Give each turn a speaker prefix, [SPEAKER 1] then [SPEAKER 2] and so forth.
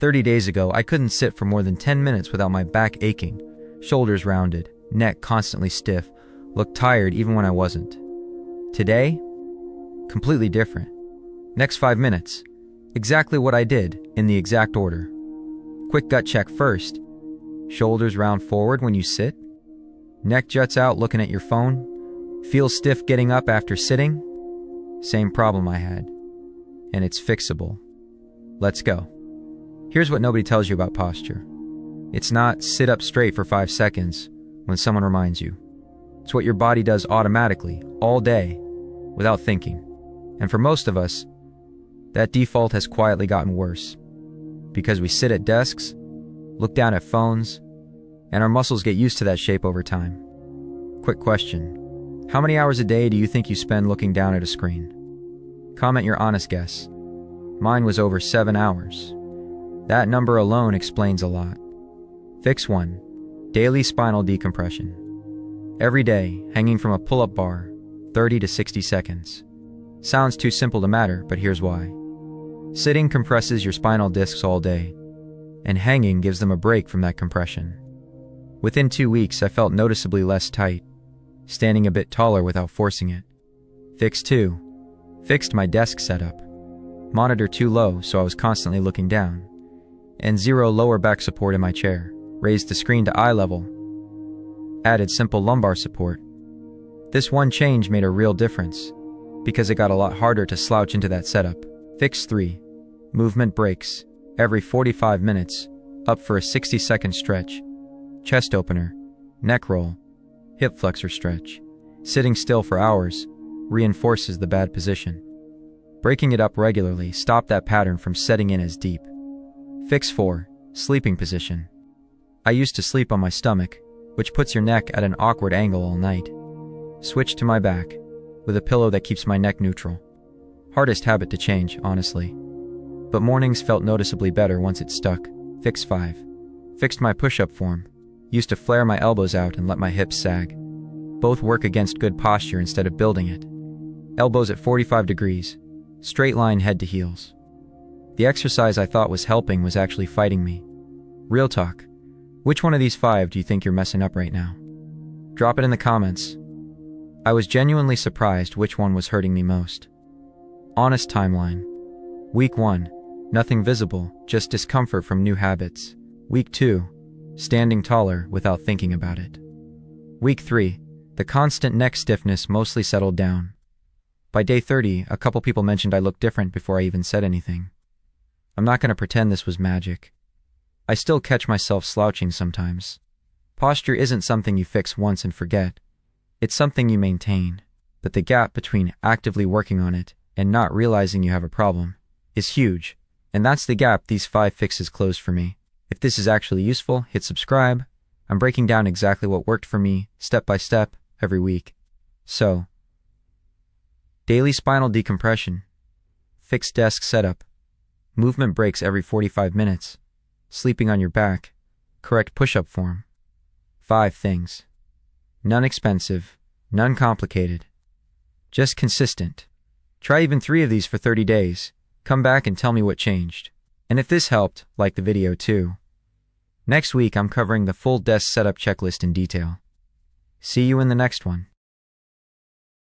[SPEAKER 1] 30 days ago, I couldn't sit for more than 10 minutes without my back aching, shoulders rounded, neck constantly stiff, looked tired even when I wasn't. Today, completely different. Next 5 minutes, exactly what I did, in the exact order. Quick gut check first. Shoulders round forward when you sit. Neck juts out looking at your phone. Feel stiff getting up after sitting. Same problem I had. And it's fixable. Let's go. Here's what nobody tells you about posture. It's not sit up straight for 5 seconds when someone reminds you. It's what your body does automatically, all day, without thinking. And for most of us, that default has quietly gotten worse. Because we sit at desks, look down at phones, and our muscles get used to that shape over time. Quick question. How many hours a day do you think you spend looking down at a screen? Comment your honest guess. Mine was over 7 hours. That number alone explains a lot. Fix 1. Daily spinal decompression. Every day, hanging from a pull-up bar, 30 to 60 seconds. Sounds too simple to matter, but here's why. Sitting compresses your spinal discs all day, and hanging gives them a break from that compression. Within 2 weeks, I felt noticeably less tight, standing a bit taller without forcing it. Fix 2. Fixed my desk setup. Monitor too low, so I was constantly looking down. And 0 lower back support in my chair. Raised the screen to eye level. Added simple lumbar support. This one change made a real difference, because it got a lot harder to slouch into that setup. Fix 3. Movement breaks. Every 45 minutes, up for a 60-second stretch. Chest opener, neck roll, hip flexor stretch. Sitting still for hours reinforces the bad position. Breaking it up regularly stopped that pattern from setting in as deep. Fix 4. Sleeping position. I used to sleep on my stomach, which puts your neck at an awkward angle all night. Switch to my back, with a pillow that keeps my neck neutral. Hardest habit to change, honestly. But mornings felt noticeably better once it stuck. Fix 5. Fixed my push-up form. Used to flare my elbows out and let my hips sag. Both work against good posture instead of building it. Elbows at 45 degrees. Straight line head to heels. The exercise I thought was helping was actually fighting me. Real talk. Which one of these 5 do you think you're messing up right now? Drop it in the comments. I was genuinely surprised which one was hurting me most. Honest timeline. Week 1. Nothing visible, just discomfort from new habits. Week 2. Standing taller without thinking about it. Week 3. The constant neck stiffness mostly settled down. By day 30, a couple people mentioned I looked different before I even said anything. I'm not going to pretend this was magic. I still catch myself slouching sometimes. Posture isn't something you fix once and forget. It's something you maintain. But the gap between actively working on it and not realizing you have a problem is huge. And that's the gap these 5 fixes closed for me. If this is actually useful, hit subscribe. I'm breaking down exactly what worked for me, step by step, every week. So, daily spinal decompression, fixed desk setup, movement breaks every 45 minutes, sleeping on your back, correct push-up form. 5 things. None expensive, none complicated. Just consistent. Try even 3 of these for 30 days. Come back and tell me what changed. And if this helped, like the video too. Next week I'm covering the full desk setup checklist in detail. See you in the next one.